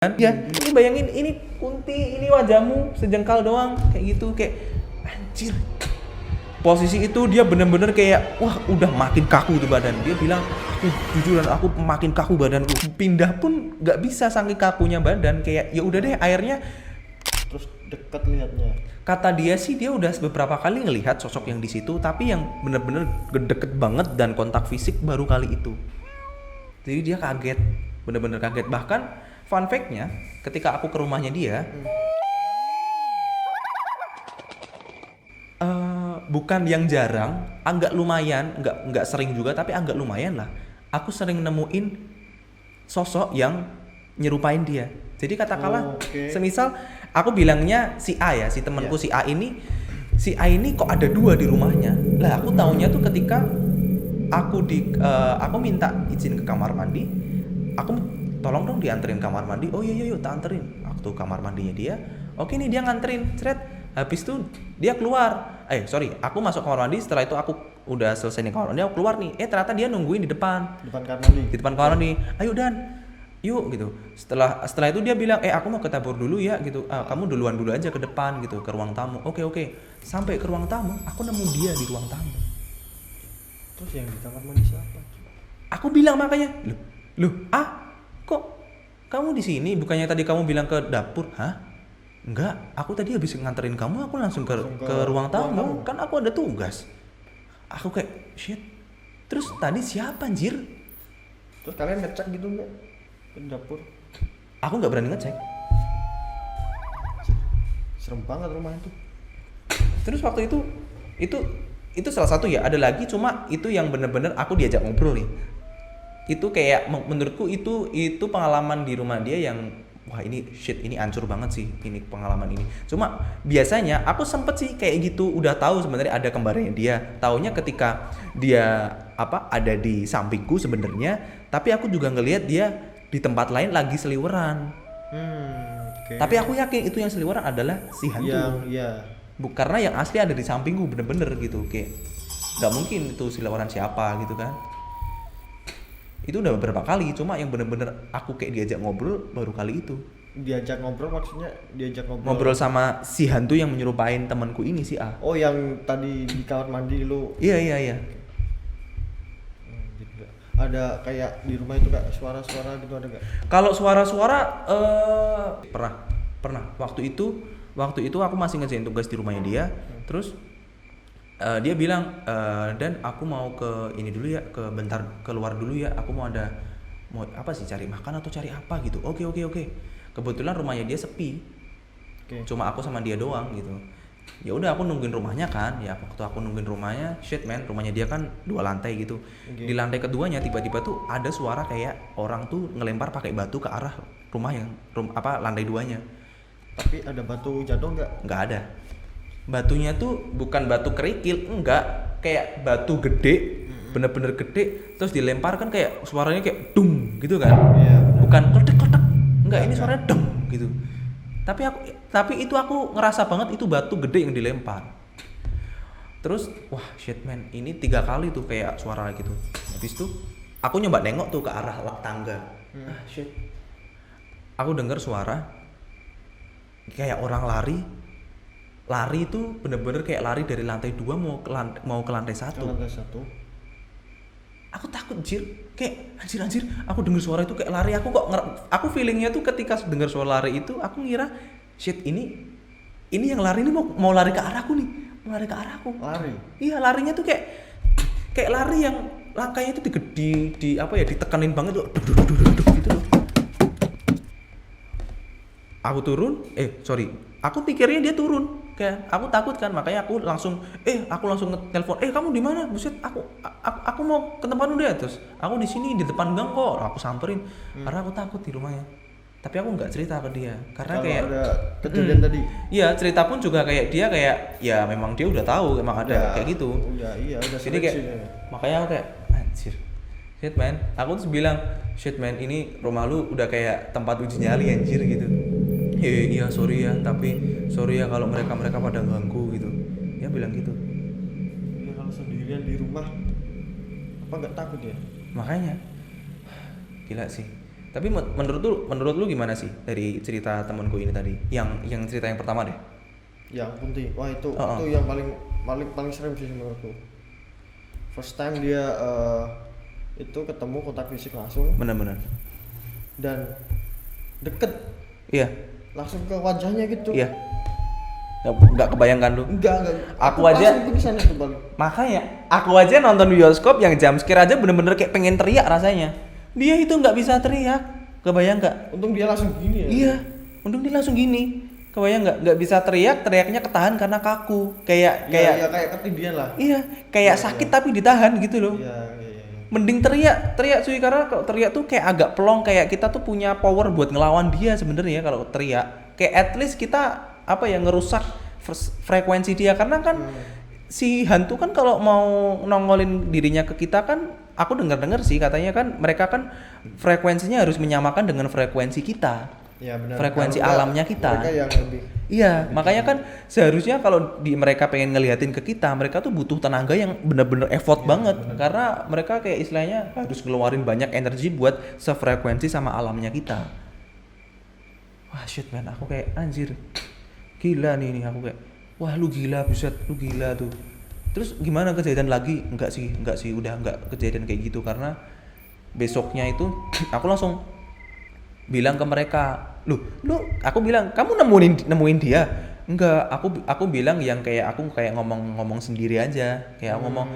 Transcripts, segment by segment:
Kan ya, ini bayangin ini Kunti, ini wajahmu sejengkal doang kayak gitu, kayak anjir. Posisi itu dia bener-bener kayak wah udah makin kaku tuh badan. Dia bilang aku jujuran aku makin kaku badanku. Pindah pun nggak bisa saking kakunya badan, kayak ya udah deh akhirnya. Terus dekat lihatnya. Kata dia sih dia udah beberapa kali ngelihat sosok yang di situ, tapi yang bener-bener deket banget dan kontak fisik baru kali itu. Jadi dia kaget, bener-bener kaget. Bahkan fun fact-nya, ketika aku ke rumahnya dia, bukan yang jarang, agak lumayan, nggak sering juga, tapi agak lumayan lah. Aku sering nemuin sosok yang nyerupain dia. Jadi katakanlah, semisal aku bilangnya si A ya, si temanku si A ini kok ada dua di rumahnya. Lah aku taunya tuh ketika aku minta izin ke kamar mandi, aku tolong dong dianterin kamar mandi. Oh iya yuk tak anterin. Waktu kamar mandinya dia, oke nih dia nganterin, ceret. Habis itu dia keluar. Aku masuk kamar mandi. Setelah itu aku udah selesai nih kamar mandi, aku keluar nih. Ternyata dia nungguin di depan kamar mandi. Di depan kamar mandi. Ayo Dan, yuk gitu. Setelah itu dia bilang, aku mau ke dapur dulu ya gitu. Kamu duluan dulu aja ke depan gitu, ke ruang tamu. Oke. Sampai ke ruang tamu, aku nemu dia di ruang tamu. Terus yang di kamar mandi siapa? Aku bilang makanya, loh, kok kamu di sini? Bukannya tadi kamu bilang ke dapur? Hah? Enggak, aku tadi habis nganterin kamu, aku langsung ke ruang tamu. Kan aku ada tugas. Aku kayak, shit. Terus tadi siapa anjir? Terus kalian ngecek gitu enggak ke dapur? Aku enggak berani ngecek. Serem banget rumah itu. Terus waktu itu salah satu ya, ada lagi, cuma itu yang bener-bener aku diajak ngobrol nih. Itu kayak menurutku itu pengalaman di rumah dia yang wah ini hancur banget sih ini pengalaman ini. Cuma biasanya aku sempet sih kayak gitu, udah tahu sebenarnya ada kembarnya dia. Taunya ketika dia ada di sampingku sebenarnya, tapi aku juga ngelihat dia di tempat lain lagi seliweran. Tapi aku yakin itu yang seliweran adalah si hantu. Karena yang asli ada di sampingku bener-bener gitu, kayak nggak mungkin itu seliweran siapa gitu kan. Itu udah beberapa kali, cuma yang bener-bener aku kayak diajak ngobrol baru kali itu. Diajak ngobrol maksudnya ngobrol sama si hantu yang menyerupain temanku ini si A. Oh, yang tadi di kamar mandi lu. Iya. Ada kayak di rumah itu kayak suara-suara gitu ada gak? Kalau suara-suara pernah. Waktu itu aku masih ngerjain tugas di rumahnya dia. Terus dia bilang, Dan aku mau ke ini dulu ya, bentar keluar dulu ya, aku mau cari makan atau cari apa gitu. Oke. Kebetulan rumahnya dia sepi. Cuma aku sama dia doang gitu. Ya udah aku nungguin rumahnya kan. Ya waktu aku nungguin rumahnya, shit man, rumahnya dia kan 2 lantai gitu. Di lantai keduanya tiba-tiba tuh ada suara kayak orang tuh ngelempar pakai batu ke arah rumah lantai 2-nya. Tapi ada batu jatuh nggak? Nggak ada. Batunya tuh bukan batu kerikil, enggak, kayak batu gede, bener-bener gede, terus dilempar kan kayak suaranya kayak dung gitu kan. Bukan kotak-kotak, enggak, ini suaranya dung gitu. Tapi itu aku ngerasa banget itu batu gede yang dilempar. Terus wah shit man, ini 3 kali tuh kayak suara gitu. Habis itu aku nyoba nengok tuh ke arah tangga. Shit. Aku dengar suara kayak orang lari itu bener-bener kayak lari dari lantai 2 mau ke lantai 1. Aku takut kayak anjir, aku dengar suara itu kayak lari, aku feelingnya tuh ketika dengar suara lari itu aku ngira shit ini yang lari ini mau lari ke arahku nih, mau lari ke arahku. Lari? Iya, larinya tuh kayak lari yang langkahnya itu ditekanin banget tuh, gitu loh. Aku pikirnya dia turun. Kayak aku takut kan, makanya aku langsung telepon, kamu di mana? Buset, aku mau ke tempat lu deh. Terus aku di sini di depan gang kok. Aku samperin karena aku takut di rumahnya. Tapi aku nggak cerita ke dia karena kalau kayak ada kejadian tadi. Iya, cerita pun juga kayak dia kayak ya memang dia udah tahu emang ada kayak gitu. Udah. Jadi kayak makanya aku kayak anjir. Shit man, aku terus bilang, shit man, ini rumah lu udah kayak tempat uji nyali anjir gitu. Iya sorry ya, tapi sorry ya kalau mereka pada ganggu gitu. Ya bilang gitu. Ya kalau sendirian di rumah apa nggak takut ya? Makanya gila sih. Tapi menurut lu gimana sih dari cerita temanku ini tadi? Yang cerita yang pertama deh. Yang penting, wah itu Oh, itu yang paling serem sih menurutku. First time dia itu ketemu kontak fisik langsung Bener-bener. dan deket Iya. langsung ke wajahnya gitu. Iya. Nggak kebayangkan lu. Enggak. Aku aja langsung pingsan itu balik. makanya aku aja nonton bioskop yang jump scare aja bener-bener kayak pengen teriak rasanya. Dia itu nggak bisa teriak. Kebayang nggak? Untung dia langsung gini ya. Iya. Untung dia langsung gini. Kebayang nggak? Nggak bisa teriak, teriaknya ketahan karena kaku. Kayak Iya, kayak ketindihan lah. iya, kayak sakit tapi ditahan gitu loh. Iya. Mending teriak cuy, karena kalau teriak tuh kayak agak plong, kayak kita tuh punya power buat ngelawan dia sebenarnya kalau teriak. Kayak at least kita apa ya, ngerusak frekuensi dia, karena kan si hantu kan kalau mau nongolin dirinya ke kita kan, aku dengar sih katanya kan mereka kan frekuensinya harus menyamakan dengan frekuensi kita. Ya, benar. Frekuensi Kalau alamnya kita. Mereka yang lebih. Iya, makanya kan seharusnya kalau mereka pengen ngeliatin ke kita, mereka tuh butuh tenaga yang bener-bener effort banget, karena mereka kayak istilahnya harus ngeluarin banyak energi buat sefrekuensi sama alamnya kita. Wah shit man, aku kayak anjir, gila nih aku kayak, wah lu gila, buset, lu gila tuh. Terus gimana kejadian lagi? Enggak sih, udah enggak kejadian kayak gitu, karena besoknya itu aku langsung bilang ke mereka, lu aku bilang, kamu nemuin dia? Enggak, aku bilang yang kayak aku kayak ngomong sendiri aja, kayak ngomong,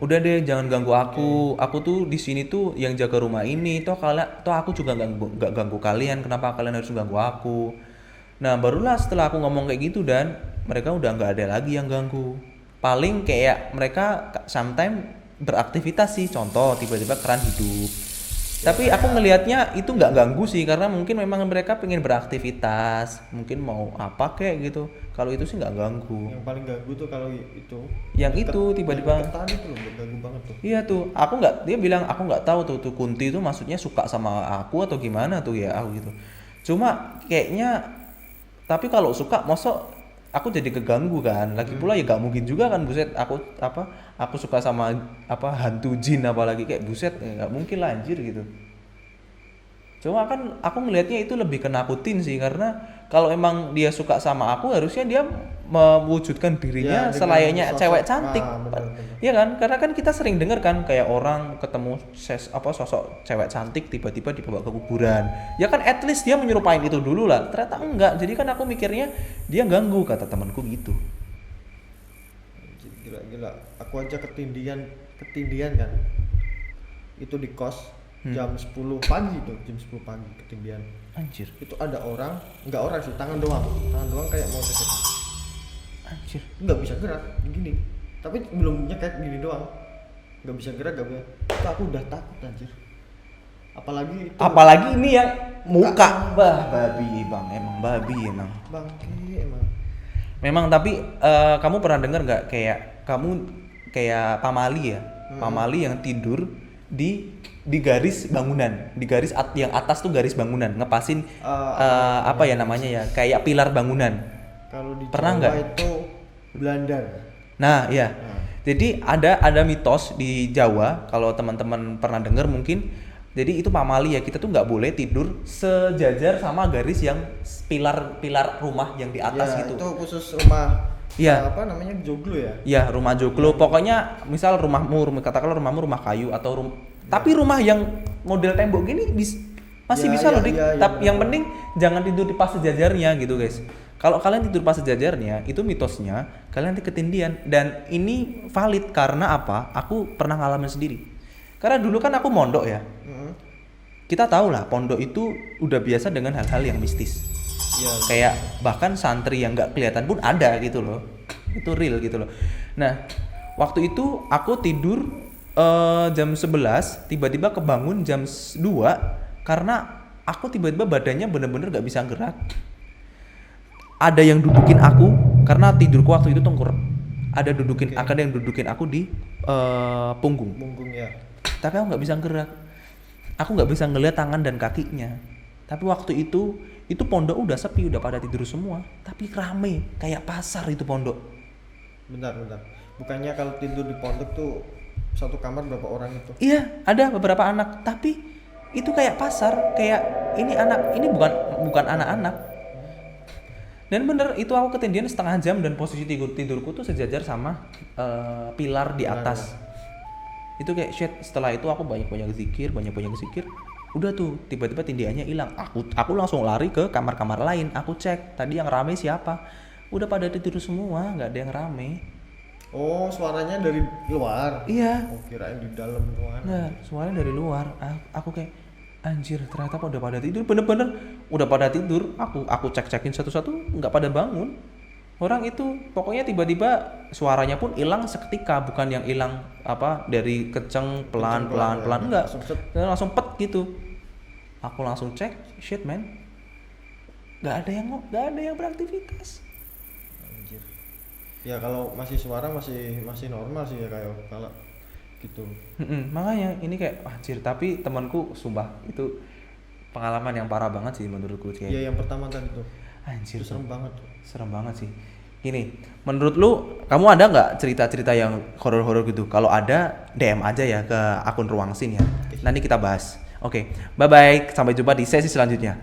udah deh jangan ganggu aku tuh di sini tuh yang jaga rumah ini, toh aku juga nggak ganggu kalian, kenapa kalian harus ganggu aku? Nah barulah setelah aku ngomong kayak gitu, dan mereka udah nggak ada lagi yang ganggu. Paling kayak mereka sometimes beraktivitas sih, contoh tiba-tiba keran hidup. Tapi aku ngelihatnya itu nggak ganggu sih, karena mungkin memang mereka pengen beraktivitas, mungkin mau apa kayak gitu. Kalau itu sih nggak ganggu. Yang paling ganggu tuh kalau itu. Yang itu tiba-tiba. Ketan itu loh, ganggu banget tuh. Iya tuh, dia bilang aku nggak tahu tuh Kunti itu maksudnya suka sama aku atau gimana tuh ya aku gitu. Cuma kayaknya, tapi kalau suka, mosok aku jadi keganggu kan. Lagi pula ya gak mungkin juga kan, buset, aku suka sama hantu jin apalagi, kayak buset, ya gak mungkin lah anjir gitu. Cuma kan aku ngelihatnya itu lebih kenakutin sih, karena kalau emang dia suka sama aku, harusnya dia mewujudkan dirinya Ya, selayaknya sosok, cewek cantik. bener. Iya kan? Karena kan kita sering dengar kan kayak orang ketemu sosok cewek cantik tiba-tiba dibawa ke kuburan. Ya kan at least dia menyerupain itu dulu lah. Ternyata enggak. Jadi kan aku mikirnya dia ganggu, kata temanku gitu. Gila. Aku aja ketindihan kan. Itu di kos jam 10 pagi tuh, jam 10 pagi ketindihan. Anjir. Itu ada orang, enggak orang sih, tangan doang kayak mau deket. Anjir. Enggak bisa gerak, gini. Tapi belum nyekek, gini doang. Enggak bisa gerak, enggak bisa. Itu aku udah takut anjir. Apalagi ini yang muka. Babi bang, emang babi emang. Bangke emang. Memang, tapi kamu pernah dengar nggak kayak kayak pamali ya? Pamali yang tidur di garis bangunan, di garis yang atas tuh garis bangunan, ngepasin apa ya namanya ya, kayak pilar bangunan. Kalau di Pernah Jawa nggak? itu Belandar. Nah iya, jadi ada mitos di Jawa, kalau teman-teman pernah dengar mungkin. Jadi itu pamali ya, kita tuh nggak boleh tidur sejajar sama garis yang pilar rumah yang di atas Ya, gitu. itu khusus rumah. Iya. Apa namanya, joglo ya? Ya, rumah joglo. Pokoknya misal katakanlah rumahmu rumah kayu atau tapi rumah yang model tembok gini masih Ya, bisa ya, loh, Dik. ya, Tapi benar. yang penting jangan tidur di pas sejajarnya gitu, guys. Kalau kalian tidur pas sejajarnya, itu mitosnya kalian nanti ketindihan, dan ini valid karena apa? Aku pernah ngalamin sendiri. Karena dulu kan aku mondok ya. Kita tahu lah, pondok itu udah biasa dengan hal-hal yang mistis. Iya. Kayak bahkan santri yang nggak kelihatan pun ada gitu loh. Itu real gitu loh. Nah, waktu itu aku tidur jam 11, tiba-tiba kebangun jam 2 karena aku tiba-tiba badannya bener-bener nggak bisa gerak. Ada yang dudukin aku karena tidurku waktu itu tengkurap. Ada yang dudukin aku di punggung. Punggung ya. Tapi aku nggak bisa gerak. Aku nggak bisa ngeliat tangan dan kakinya. Tapi waktu itu pondok udah sepi, udah pada tidur semua. Tapi rame, kayak pasar itu pondok. Bentar. Bukannya kalau tidur di pondok tuh satu kamar berapa orang itu? Iya, ada beberapa anak. Tapi itu kayak pasar, kayak ini bukan anak-anak. Dan bener itu aku ketindihan setengah jam dan posisi tidurku tuh sejajar sama pilar di atas. Itu kayak shit. Setelah itu aku banyak zikir. Udah tuh tiba-tiba tindihannya hilang. Aku langsung lari ke kamar-kamar lain. Aku cek tadi yang rame siapa. Udah pada tidur semua, nggak ada yang rame. Oh, suaranya dari luar. Iya. Oh, kirain di dalam ruangan. Nggak, suaranya dari luar. Aku kayak anjir, ternyata udah pada tidur. Bener-bener udah pada tidur. Aku cek-cekin satu-satu, nggak pada bangun. Orang itu pokoknya tiba-tiba suaranya pun hilang seketika, bukan yang hilang apa dari kenceng pelan enggak. Langsung pet gitu. Aku langsung cek, shit man. Nggak ada yang beraktivitas. Anjir. Ya kalau masih suara masih normal sih ya kayak kalau gitu. Makanya ini kayak anjir, tapi temanku sumpah itu pengalaman yang parah banget sih menurutku sih. Iya yang pertama tadi tuh. Anjir, itu serem banget. Serem banget sih. Gini, menurut lu kamu ada nggak cerita-cerita yang horor-horor gitu? Kalau ada DM aja ya ke akun Ruang Sin ya. Nanti kita bahas. Oke, bye bye. Sampai jumpa di sesi selanjutnya.